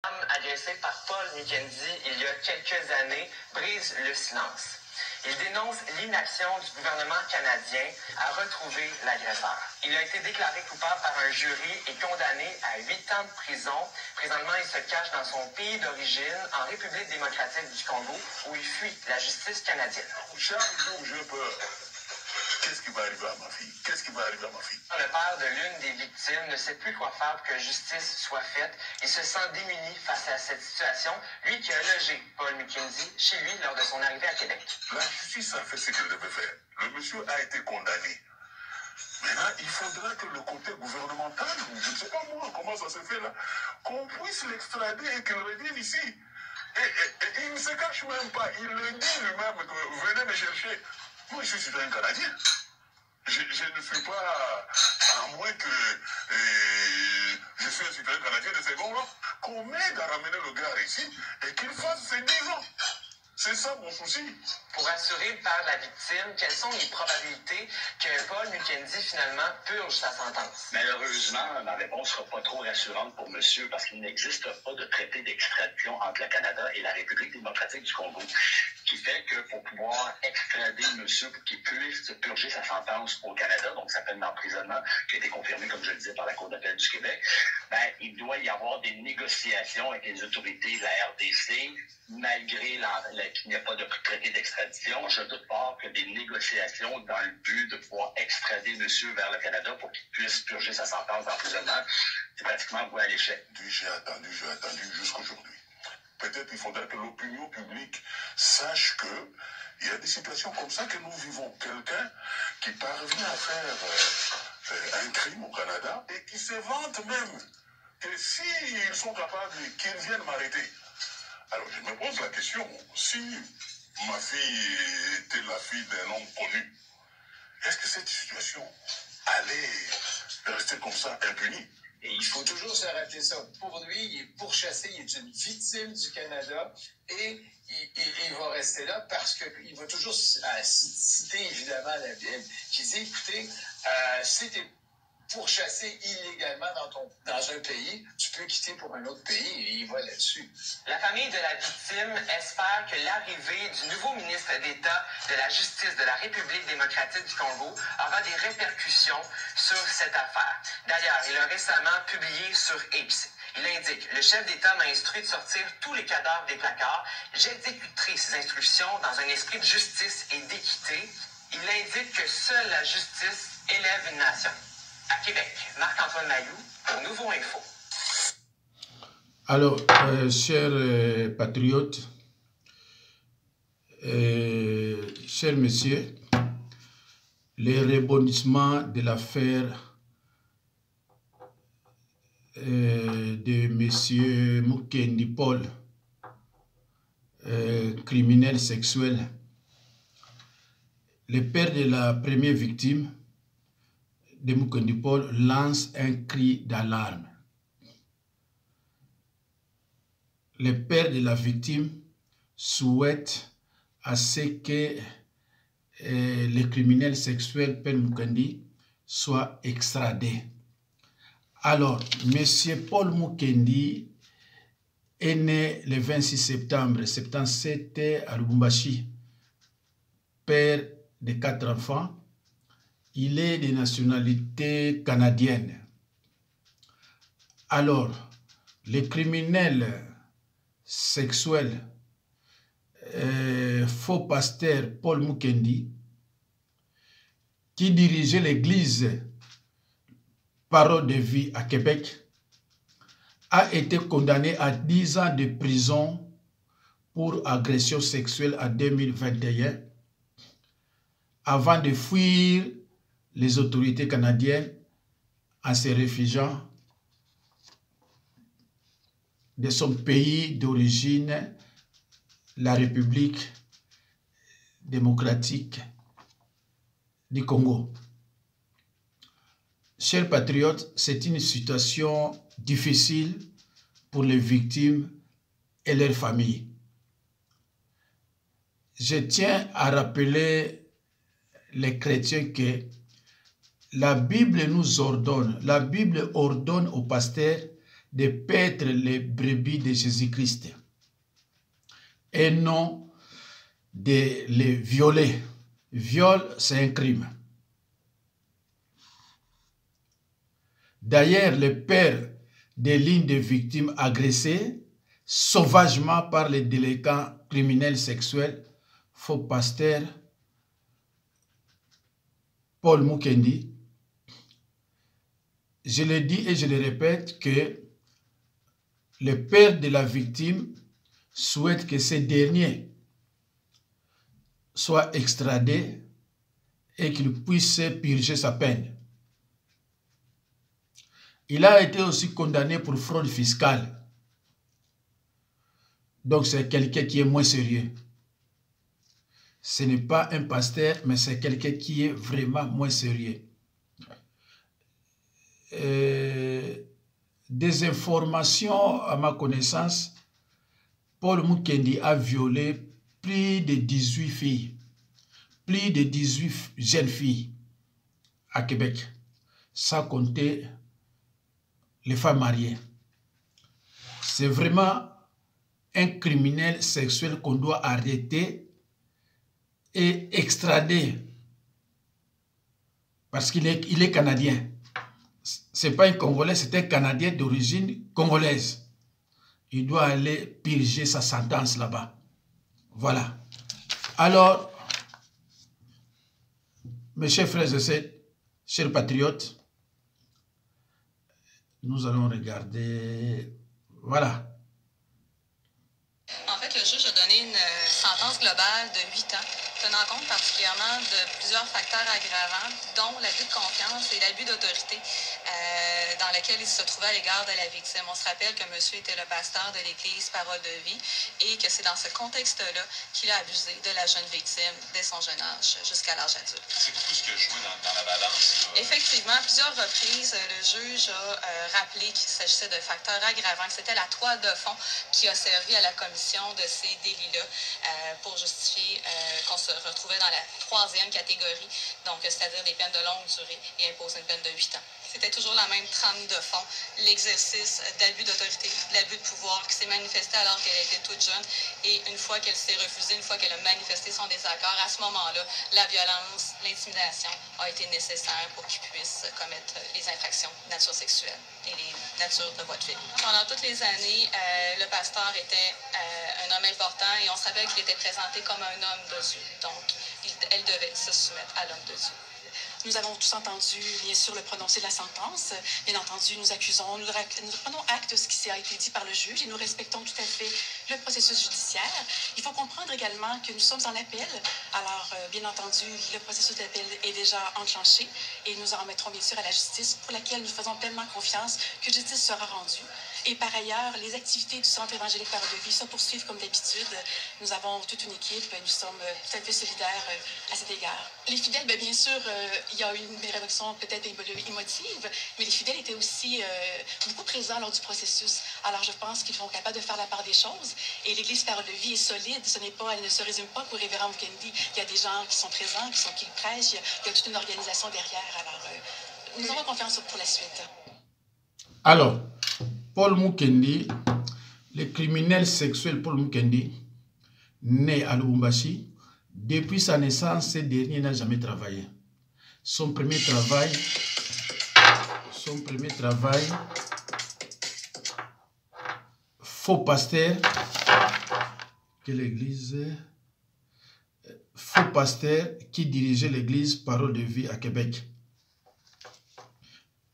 Agressé par Paul Mukendi il y a quelques années brise le silence. Il dénonce l'inaction du gouvernement canadien à retrouver l'agresseur. Il a été déclaré coupable par un jury et condamné à 8 ans de prison. Présentement, il se cache dans son pays d'origine, en République démocratique du Congo, où il fuit la justice canadienne. Chaque jour, j'ai peur. Qu'est-ce qui va arriver à ma fille? Qu'est-ce qui va arriver à ma fille? Le père de l'une des victimes ne sait plus quoi faire pour que justice soit faite et se sent démuni face à cette situation, lui qui a logé Paul Mukendi chez lui lors de son arrivée à Québec. La justice a fait ce qu'elle devait faire. Le monsieur a été condamné. Maintenant, il faudra que le côté gouvernemental, je ne sais pas moi comment ça se fait là, qu'on puisse l'extrader et qu'il revienne ici. Et il ne se cache même pas. Il le dit lui-même que venez me chercher. Moi, je suis citoyen canadien. Je ne suis pas, à moins que je suis un citoyen canadien de second rang, qu'on m'aide à ramener le gars ici et qu'il fasse ses 10 ans. C'est ça mon souci. Pour assurer le père de la victime, quelles sont les probabilités que Paul Mukendi finalement purge sa sentence? Malheureusement, ma réponse ne sera pas trop rassurante pour monsieur parce qu'il n'existe pas de traité d'extradition entre le Canada et la République démocratique du Congo, qui fait que pour pouvoir extrader monsieur pour qu'il puisse purger sa sentence au Canada, donc sa peine d'emprisonnement qui a été confirmée, comme je le disais, par la Cour d'appel du Québec, ben, il doit y avoir des négociations avec les autorités de la RDC, malgré qu'il n'y a pas de traité d'extradition. Je doute pas que des négociations dans le but de pouvoir extrader monsieur vers le Canada pour qu'il puisse purger sa sentence d'emprisonnement, c'est pratiquement voué à l'échec. J'ai attendu jusqu'aujourd'hui. Peut-être il faudrait que l'opinion publique sache que il y a des situations comme ça que nous vivons. Quelqu'un qui parvient à faire un crime au Canada et qui se vante même que s'ils sont capables, qu'ils viennent m'arrêter. Alors je me pose la question, si ma fille était la fille d'un homme connu, est-ce que cette situation allait rester comme ça, impunie? Et il faut toujours se rappeler ça. Pour lui, il est pourchassé, il est une victime du Canada et il va rester là parce qu'il va toujours citer évidemment la Bible qui dit, écoutez, si tu es pourchassé illégalement dans un pays, tu peux quitter pour un autre pays et il va là-dessus. La famille de la victime espère que l'arrivée du nouveau ministre d'État de la Justice de la République démocratique du Congo aura des répercussions sur cette affaire. D'ailleurs, il a récemment publié sur X. Il indique, le chef d'État m'a instruit de sortir tous les cadavres des placards. J'exécuterai ces instructions dans un esprit de justice et d'équité. Il indique que seule la justice élève une nation. À Québec, Marc-Antoine Mailloux pour Nouveau Info. Alors, chers patriotes, chers messieurs, les rebondissements de l'affaire de monsieur Mukendi Paul, criminel sexuel, le père de la première victime de Mukendi Paul lance un cri d'alarme. Le père de la victime souhaite à ce que le criminel sexuel Paul Mukendi soit extradé. Alors, M. Paul Mukendi est né le 26 septembre 1977 à Lubumbashi, père de 4 enfants. Il est de nationalité canadienne. Alors, le criminel sexuel, faux pasteur Paul Mukendi, qui dirigeait l'église Parole de vie à Québec, a été condamné à 10 ans de prison pour agression sexuelle en 2021 avant de fuir les autorités canadiennes en se réfugiant de son pays d'origine, la République démocratique du Congo. Chers patriotes, c'est une situation difficile pour les victimes et leurs familles. Je tiens à rappeler les chrétiens que la Bible nous ordonne, la Bible ordonne aux pasteurs de paître les brebis de Jésus-Christ et non de les violer. Viol, c'est un crime. D'ailleurs, le père des lignes de victimes agressées sauvagement par les délinquants criminels sexuels, faux pasteur Paul Mukendi, je le dis et je le répète que le père de la victime souhaite que ce dernier soit extradé et qu'il puisse purger sa peine. Il a été aussi condamné pour fraude fiscale. Donc c'est quelqu'un qui est moins sérieux. Ce n'est pas un pasteur, mais c'est quelqu'un qui est vraiment moins sérieux. Des informations à ma connaissance, Paul Mukendi a violé plus de 18 filles, plus de 18 jeunes filles à Québec, sans compter les femmes mariées. C'est vraiment un criminel sexuel qu'on doit arrêter et extrader parce qu'il est canadien. Ce n'est pas un Congolais, c'est un Canadien d'origine congolaise. Il doit aller purger sa sentence là-bas. Voilà. Alors, mes chers frères et sœurs, chers patriotes, nous allons regarder. Voilà. En fait, le juge a donné une sentence globale de 8 ans, tenant compte particulièrement de plusieurs facteurs aggravants, dont l'abus de confiance et l'abus d'autorité dans lequel il se trouvait à l'égard de la victime. On se rappelle que monsieur était le pasteur de l'Église Parole de Vie et que c'est dans ce contexte-là qu'il a abusé de la jeune victime dès son jeune âge jusqu'à l'âge adulte. C'est beaucoup ce que je jouais dans la balance. Là. Effectivement, à plusieurs reprises, le juge a rappelé qu'il s'agissait de facteurs aggravants, que c'était la toile de fond qui a servi à la commission de ces délits-là pour justifier qu'on se retrouvait dans la troisième catégorie, donc c'est-à-dire des peines de longue durée et imposer une peine de 8 ans. C'était toujours la même trame de fond, l'exercice d'abus d'autorité, l'abus de pouvoir qui s'est manifesté alors qu'elle était toute jeune et une fois qu'elle s'est refusée, une fois qu'elle a manifesté son désaccord, à ce moment-là, la violence, l'intimidation a été nécessaire pour qu'il puisse commettre les infractions de nature sexuelle et les natures de voie de fait. Pendant toutes les années, le pasteur était un homme important et on se rappelle qu'il était présenté comme un homme de Dieu. Donc, elle devait se soumettre à l'homme de Dieu. Nous avons tous entendu, bien sûr, le prononcé de la sentence. Bien entendu, nous accusons, nous prenons acte de ce qui a été dit par le juge et nous respectons tout à fait le processus judiciaire. Il faut comprendre également que nous sommes en appel. Alors, bien entendu, le processus d'appel est déjà enclenché et nous en remettrons bien sûr à la justice pour laquelle nous faisons pleinement confiance que justice sera rendue. Et par ailleurs, les activités du Centre évangélique Parole de Vie se poursuivent comme d'habitude. Nous avons toute une équipe, nous sommes tout à fait solidaires à cet égard. Les fidèles, bien sûr, il y a eu une réaction peut-être émotive, mais les fidèles étaient aussi beaucoup présents lors du processus. Alors je pense qu'ils sont capables de faire la part des choses. Et l'Église Parole de Vie est solide. Elle ne se résume pas pour Révérend Mukendi. Il y a des gens qui sont présents, qui le prêchent. Il y a toute une organisation derrière. Alors nous avons confiance pour la suite. Alors, Paul Mukendi, le criminel sexuel Paul Mukendi, né à Lubumbashi, depuis sa naissance, ce dernier n'a jamais travaillé. Son premier travail, faux pasteur, faux pasteur qui dirigeait l'église Parole de Vie à Québec.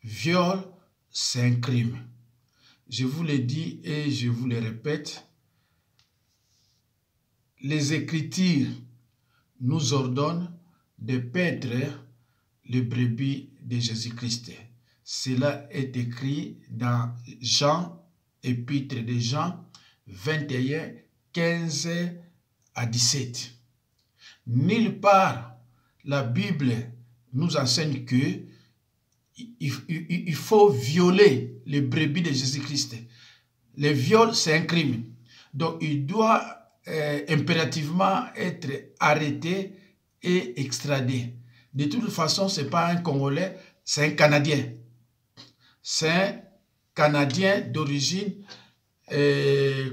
Viol, c'est un crime. Je vous le dis et je vous le répète, les Écritures nous ordonnent de paître les brebis de Jésus-Christ. Cela est écrit dans Jean, épître de Jean 21, 15 à 17. Nulle part la Bible nous enseigne que il faut violer les brebis de Jésus-Christ. Le viol, c'est un crime. Donc, il doit impérativement être arrêté et extradé. De toute façon, ce n'est pas un Congolais, c'est un Canadien. C'est Canadien d'origine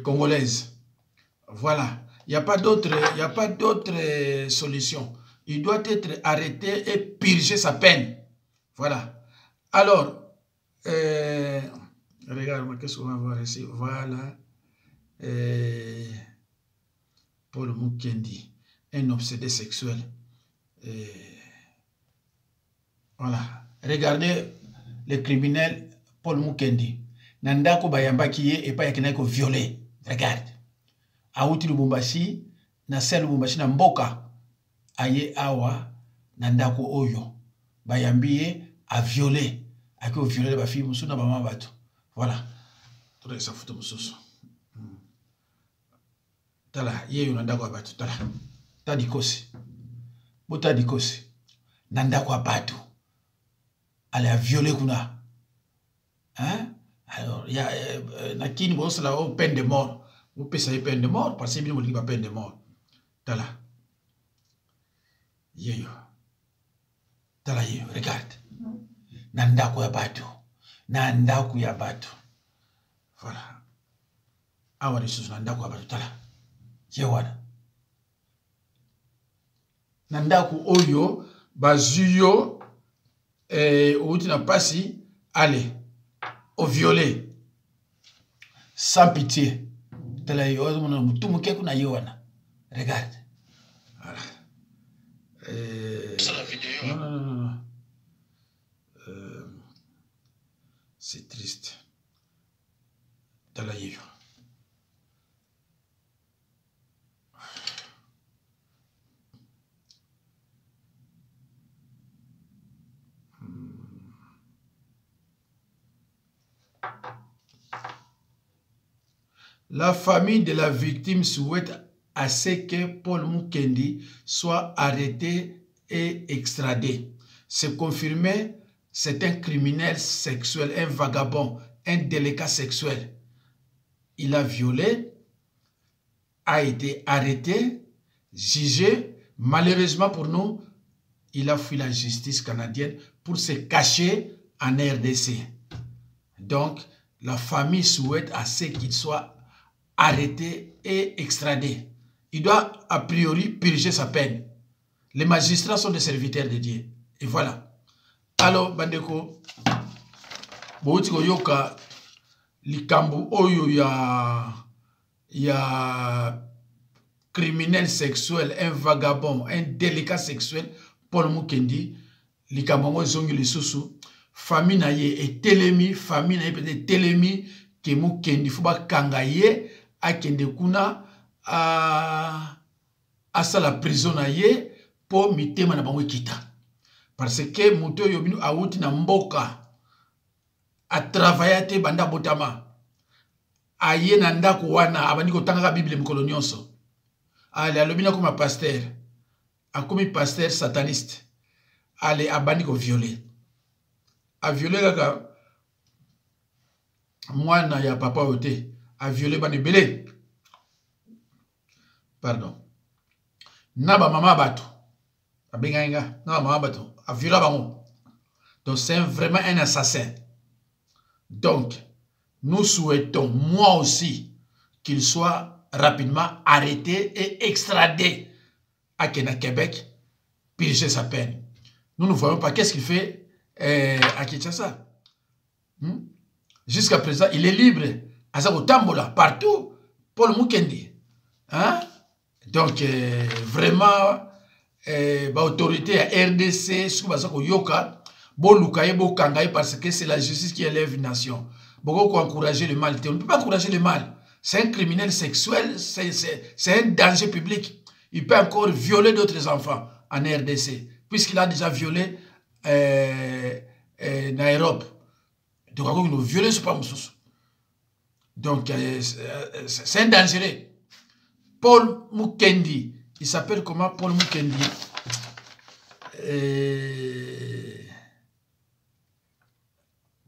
congolaise. Voilà. Il n'y a pas d'autre solution. Il doit être arrêté et purger sa peine. Voilà. Alors, regarde, qu'est-ce qu'on va voir ici? Voilà. Paul Mukendi, un obsédé sexuel. Voilà. Regardez le criminel Paul Mukendi. Nandako bayamba kiye et pas yakinako violé. Regarde. Aouti Lubumbashi, na sel Lubumbashi na mboka. Aye awa nandako oyo. Bayambiye a violé. Aki o violé ba fille musu na ba mama bato. Voilà. Tout ça photo mususu. Tala, yeyo nandako abatu. Tala. Tadikosi. Bota dikosi. Nandako abatu. Elle a violé kuna. Hein? Alors, il y a nakini bon c'est la peine de mort. Vous pensez peine de mort parce que bien vous dites pas peine de mort. Tala. Yeyo. Tala yeyo, regarde. Nandako abatu. Nandako abatu. Voilà. Awa les choses nandako abatu. Tala. Yewana. Nandako oyo bazuyo outi na pasi allez au violet sans pitié. Tala yo mon tout muke kuna yewana. Regarde. Voilà. C'est la vidéo. Non. C'est triste. Tala yo. La famille de la victime souhaite à ce que Paul Mukendi soit arrêté et extradé. C'est confirmé, c'est un criminel sexuel, un vagabond, un délinquant sexuel. Il a violé, a été arrêté, jugé. Malheureusement pour nous, il a fui la justice canadienne pour se cacher en RDC. Donc, la famille souhaite à ce qu'il soit arrêté et extradé. Il doit a priori purger sa peine. Les magistrats sont des serviteurs de Dieu. Et voilà. Alors, bandeko, boutiko yoka likambu oyo ya criminel sexuel, un vagabond, un délinquant sexuel, Paul Mukendi, likambu zongi lisusu, famille na ye et telemi, famille na ye peut-être telemi, ke Mukendi fuba kangaye, akende kuna à la prison na ye pour mitema na bango kita parce que moto yobinu awuti na mboka a travailler te banda botama aye na ndako wana abandi ko tanga Bible mikolo nyonso ale alobina comme pasteur akomi pasteur sataniste ale abandi ko violer a violer kaka mwana ya papa ote a violé bani belé. Pardon. Naba mama bato. A bengainga. Naba mama bato. A violé bango. Donc c'est vraiment un assassin. Donc, nous souhaitons, moi aussi, qu'il soit rapidement arrêté et extradé à Québec, purger sa peine. Nous ne voyons pas qu'est-ce qu'il fait à Kinshasa. Jusqu'à présent, il est libre. Azako Tambola, partout, Paul Mukendi. Hein? Donc, vraiment, l'autorité à RDC, Soubazako Yoka, Bolukaye, Bokangaye, parce que c'est la justice qui élève une nation. Beaucoup encourager le mal. On ne peut pas encourager le mal. C'est un criminel sexuel, c'est un danger public. Il peut encore violer d'autres enfants en RDC, puisqu'il a déjà violé Nairobi. Donc, il a violé ce pas Donc, c'est un dangereux. Paul Mukendi. Il s'appelle comment Paul Mukendi?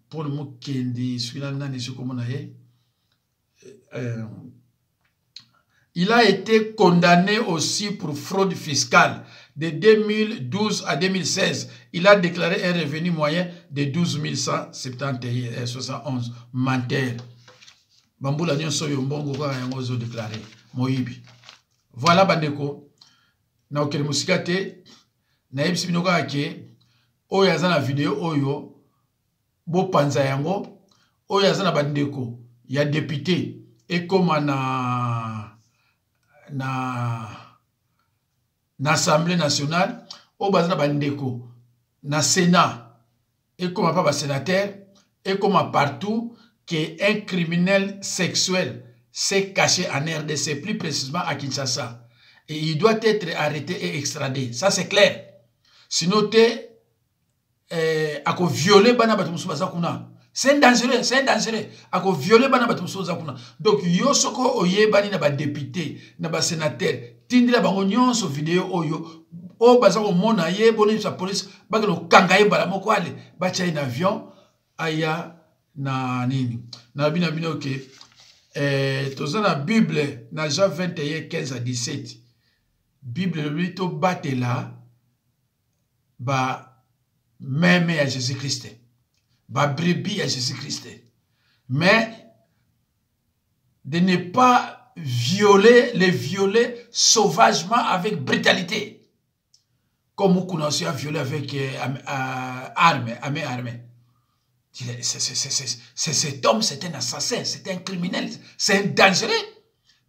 Paul Mukendi. Il a été condamné aussi pour fraude fiscale. De 2012 à 2016, il a déclaré un revenu moyen de 12 171 menteur. Bamboula nyonso yombongo kwa yango zo déclaré moyibi. Voilà bandeko. Na okele musika te na yebisi bino kaka ke oyo aza na video oyo bo panza yango oyo aza na bandeko ya député ekoma na Assemblée nationale oyo baza na bandeko na Sénat ekoma pa ba sénateur ekoma partout que un criminel sexuel s'est caché en RDC, plus précisément à Kinshasa. Et il doit être arrêté et extradé. Ça, c'est clair. Sinon, à violer Bana Batumoussou Bazakuna. C'est dangereux, c'est dangereux. À violer Bana Batumoussou Bazakuna. Donc, Yosoko Oye Bani n'a pas député, n'a pas sénateur. Tindila Bangonyon sur vidéo Oyo. O Bazako Mona Ye, Boni sa police, Bagalo Kangaye Balamoko Ale, Bacha un avion, Aya. Na nini na bina bino ke toza na Bible na Jean 21 15 à 17 Bible lui to batela ba même à Jésus Christ ba brebis à Jésus Christ, mais de ne pas les violer sauvagement avec brutalité comme vous connaissez à violer avec armes. Cet homme, c'est un assassin, c'est un criminel, c'est un dangereux.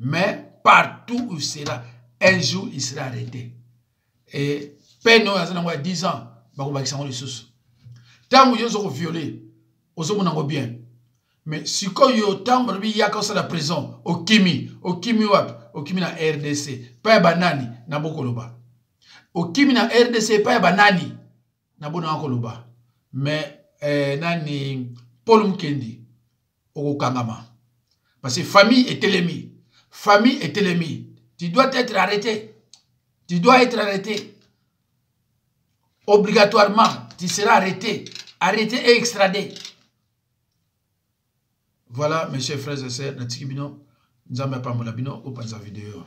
Mais partout où il sera, un jour, il sera arrêté. Et peine, il y a 10 ans, il y a des sous. Tant que vous avez violé, vous avez bien. Mais si vous avez il y a la prison, au Kimi na RDC, pas banani, na bokoloba. Au Kimi na RDC, pas banani, na bokoloba. Mais nani Paul Mukendi au Kangama. Parce que famille est l'ennemi. Famille est l'ennemi. Tu dois être arrêté. Tu dois être arrêté. Obligatoirement, tu seras arrêté. Arrêté et extradé. Voilà, mes chers frères et sœurs, nous avons pas vidéo.